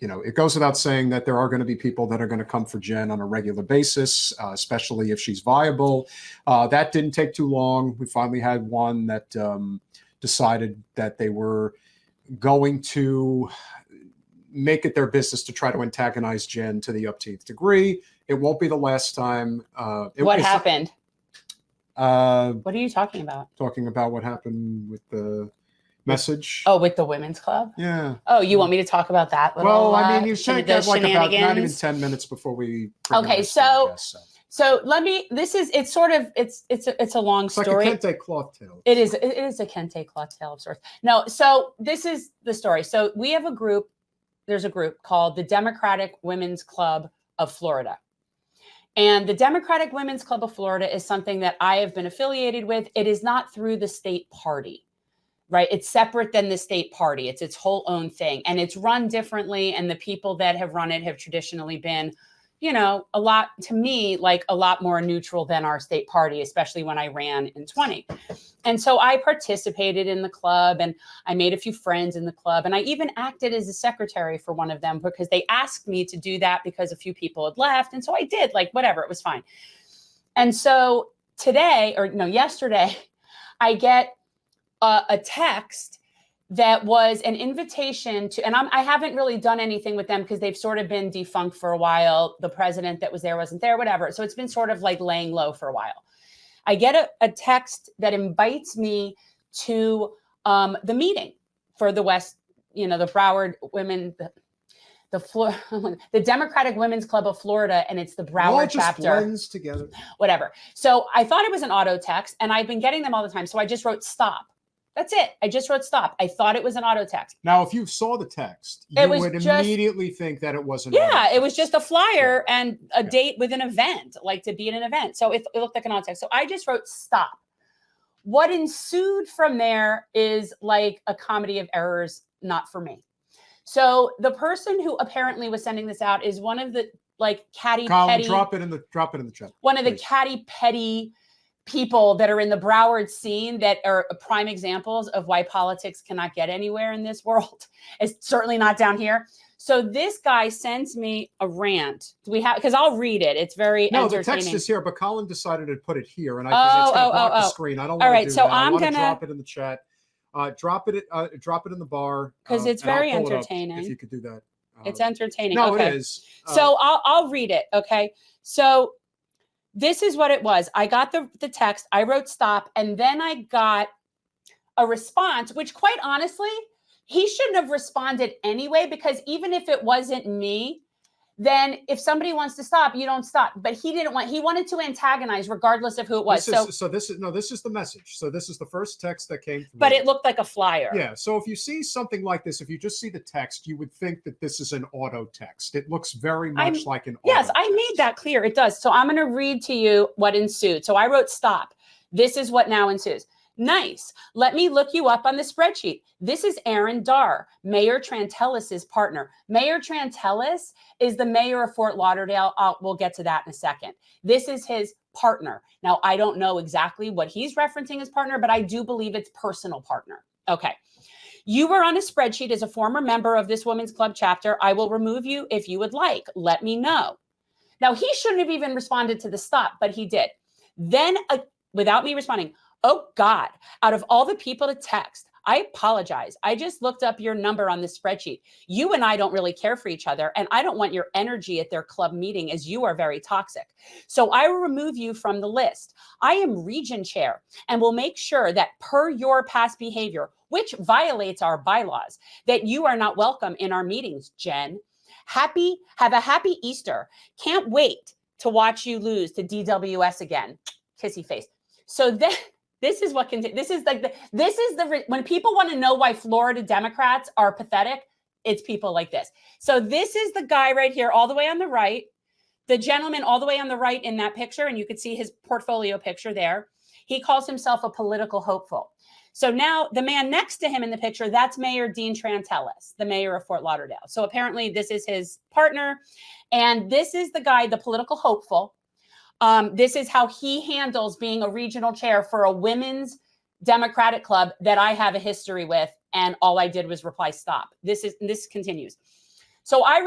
it goes without saying that there are going to be people that are going to come for Jen on a regular basis, especially if she's viable. That didn't take too long. We finally had one that decided that they were going to make it their business to try to antagonize Jen to the upteenth degree. It won't be the last time. What happened? What are you talking about? Talking about what happened with the message. Oh, with the women's club? Yeah. Oh, you want me to talk about that? Well, I mean, you said that like about not even 10 minutes before we. Okay, so it's a long story. Like a kente cloth tail. It is a kente cloth tail of sorts. No, so this is the story. So we have a group. There's a group called the Democratic Women's Club of Florida. And the Democratic Women's Club of Florida is something that I have been affiliated with. It is not through the state party, right? It's separate than the state party. It's its whole own thing. And it's run differently. And the people that have run it have traditionally been, a lot more neutral than our state party, especially when I ran in 20. And so I participated in the club and I made a few friends in the club. And I even acted as a secretary for one of them because they asked me to do that because a few people had left. And so I did, whatever, it was fine. And so yesterday, I get a text that was an invitation to, and I haven't really done anything with them because they've sort of been defunct for a while. The president that was there wasn't there, whatever. So it's been sort of laying low for a while. I get a text that invites me to the meeting for the West, the Broward women, the Democratic Women's Club of Florida, and it's the Broward chapter. Blends together. Whatever. So I thought it was an auto text, and I've been getting them all the time. So I just wrote stop. That's it. I just wrote stop. I thought it was an auto text. Now, if you saw the text, you would immediately think that it wasn't. Yeah, it was just a flyer and a date with an event, to be at an event. So it looked like an auto text. So I just wrote stop. What ensued from there is like a comedy of errors, not for me. So the person who apparently was sending this out is one of the catty petty. Drop it in the chat. One of the catty petty people that are in the Broward scene that are prime examples of why politics cannot get anywhere in this world. It's certainly not down here. So this guy sends me a rant. Because I'll read it. It's very entertaining. The text is here, but Colin decided to put it here, and it's going to block the screen. I don't want to do that. I want to drop it in the chat. Drop it in the bar because it's very entertaining. If you could do that, it's entertaining. No, okay. It is. So I'll read it. Okay. So this is what it was. I got the text. I wrote stop, and then I got a response, which quite honestly, he shouldn't have responded anyway, because even if it wasn't me, then if somebody wants to stop, you don't stop. But he wanted to antagonize regardless of who it was. This is the message. So this is the first text that came through. But it looked like a flyer. Yeah. So if you see something like this, if you just see the text, you would think that this is an auto text. It looks very much like an auto text. I made that clear. It does. So I'm going to read to you what ensued. So I wrote stop. This is what now ensues. Nice. Let me look you up on the spreadsheet. This is Aaron Darr, Mayor Trantellis's partner. Mayor Trantellis is the mayor of Fort Lauderdale. We'll get to that in a second. This is his partner. Now, I don't know exactly what he's referencing as partner, but I do believe it's personal partner. Okay. You were on a spreadsheet as a former member of this women's club chapter. I will remove you if you would like. Let me know. Now, he shouldn't have even responded to the stop, but he did. Then, without me responding, oh God, out of all the people to text, I apologize. I just looked up your number on the spreadsheet. You and I don't really care for each other, and I don't want your energy at their club meeting, as you are very toxic. So I will remove you from the list. I am region chair and will make sure that per your past behavior, which violates our bylaws, that you are not welcome in our meetings, Jen. Have a happy Easter. Can't wait to watch you lose to DWS again. Kissy face. So then, this is when people want to know why Florida Democrats are pathetic, it's people like this. So this is the guy right here, all the way on the right, the gentleman all the way on the right in that picture, and you could see his portfolio picture there. He calls himself a political hopeful. So now the man next to him in the picture, that's Mayor Dean Trantellis, the mayor of Fort Lauderdale. So apparently this is his partner, and this is the guy, the political hopeful. This is how he handles being a regional chair for a women's Democratic club that I have a history with. And all I did was reply, stop. This continues. So I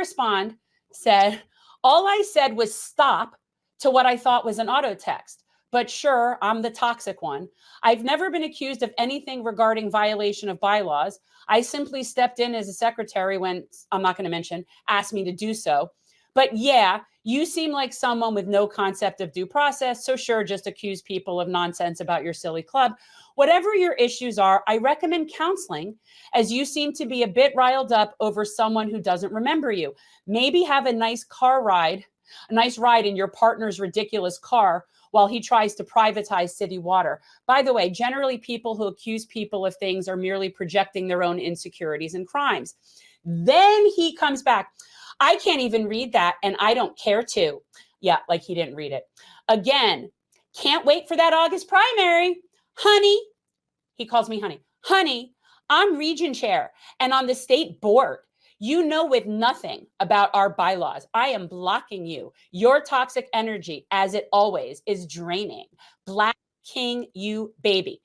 said, all I said was stop to what I thought was an auto text. But sure, I'm the toxic one. I've never been accused of anything regarding violation of bylaws. I simply stepped in as a secretary when, I'm not going to mention, asked me to do so. But yeah, you seem like someone with no concept of due process. So sure, just accuse people of nonsense about your silly club. Whatever your issues are, I recommend counseling, as you seem to be a bit riled up over someone who doesn't remember you. Maybe have a nice ride in your partner's ridiculous car while he tries to privatize city water. By the way, generally people who accuse people of things are merely projecting their own insecurities and crimes. Then he comes back. I can't even read that, and I don't care to. Yeah, like he didn't read it. Again, can't wait for that August primary. Honey, he calls me honey. Honey, I'm region chair and on the state board. You know with nothing about our bylaws. I am blocking you. Your toxic energy, as it always, is draining. Black king you baby.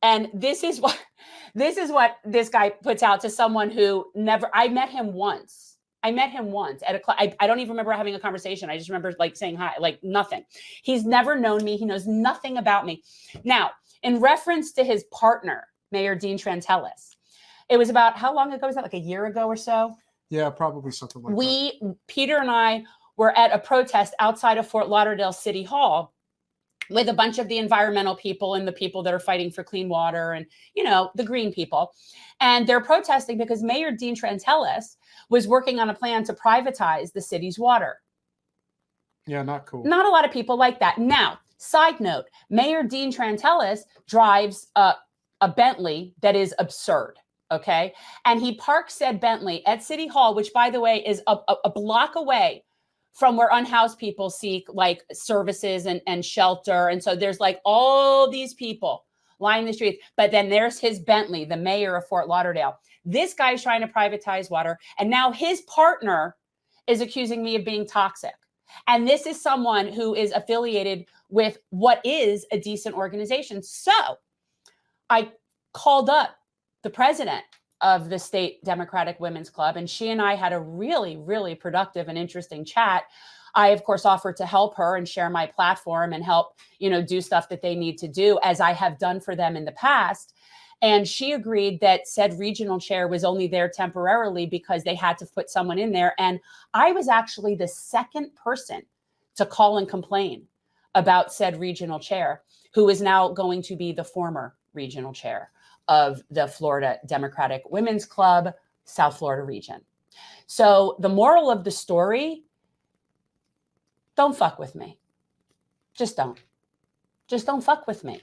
And this is what this guy puts out to someone who never, I met him once at a club. I don't even remember having a conversation. I just remember like saying hi, like nothing. He's never known me. He knows nothing about me. Now, in reference to his partner, Mayor Dean Trantelis, it was about, how long ago was that? Like a year ago or so? Yeah, probably something like that. Peter and I were at a protest outside of Fort Lauderdale City Hall with a bunch of the environmental people and the people that are fighting for clean water and, you know, the green people. And they're protesting because Mayor Dean Trantelis was working on a plan to privatize the city's water. Yeah, not cool. Not a lot of people like that. Now, side note, Mayor Dean Trantelis drives a Bentley that is absurd. Okay. And he parks said Bentley at City Hall, which, by the way, is a block away from where unhoused people seek like services and shelter. And so there's like all these people lining the streets. But then there's his Bentley, the mayor of Fort Lauderdale. This guy's trying to privatize water. And now his partner is accusing me of being toxic. And this is someone who is affiliated with what is a decent organization. So I called up the president of the State Democratic Women's Club, and she and I had a really, really productive and interesting chat. I, of course, offered to help her and share my platform and help, you know, do stuff that they need to do, as I have done for them in the past. And she agreed that said regional chair was only there temporarily because they had to put someone in there. And I was actually the second person to call and complain about said regional chair, who is now going to be the former regional chair of the Florida Democratic Women's Club, South Florida region. So the moral of the story, don't fuck with me. Just don't. Just don't fuck with me.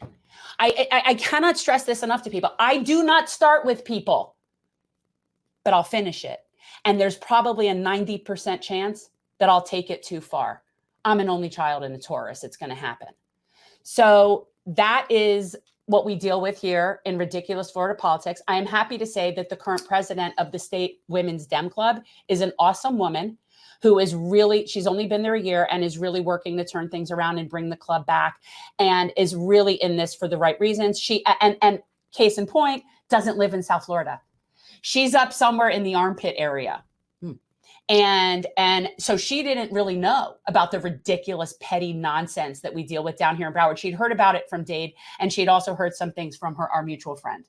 I cannot stress this enough to people. I do not start with people, but I'll finish it. And there's probably a 90% chance that I'll take it too far. I'm an only child and a Taurus. It's going to happen. So that is what we deal with here in ridiculous Florida politics. I am happy to say that the current president of the State Women's Dem Club is an awesome woman who is really, she's only been there a year and is really working to turn things around and bring the club back and is really in this for the right reasons. She, and case in point, doesn't live in South Florida. She's up somewhere in the armpit area. And so she didn't really know about the ridiculous, petty nonsense that we deal with down here in Broward. She'd heard about it from Dade, and she'd also heard some things from our mutual friend.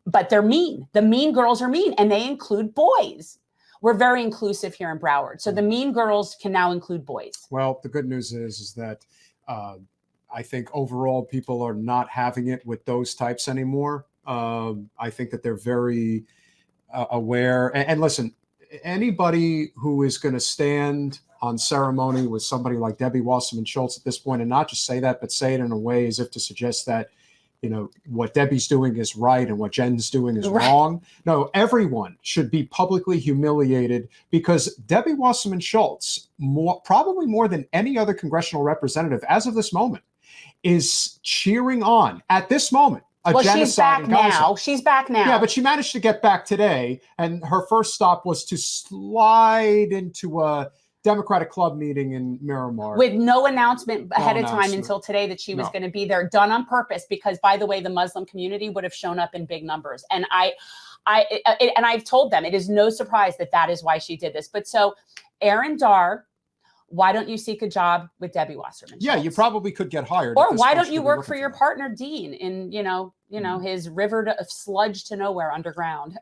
But they're mean. The mean girls are mean, and they include boys. We're very inclusive here in Broward. So the mean girls can now include boys. Well, the good news is that I think overall people are not having it with those types anymore. I think that they're very aware. And listen, anybody who is going to stand on ceremony with somebody like Debbie Wasserman Schultz at this point, and not just say that, but say it in a way as if to suggest that, you know, what Debbie's doing is right and what Jen's doing is wrong. No, everyone should be publicly humiliated because Debbie Wasserman Schultz, probably more than any other congressional representative as of this moment, is cheering on at this moment she's back now. She's back now. Yeah, but she managed to get back today, and her first stop was to slide into a Democratic club meeting in Miramar. With no announcement ahead of time until today that she was going to be there, done on purpose, because, by the way, the Muslim community would have shown up in big numbers. And And I've told them it is no surprise that is why she did this. But so, Aaron Dar, why don't you seek a job with Debbie Wasserman? Yeah, you probably could get hired. Or why don't you work for your partner Dean in his river of sludge to nowhere underground?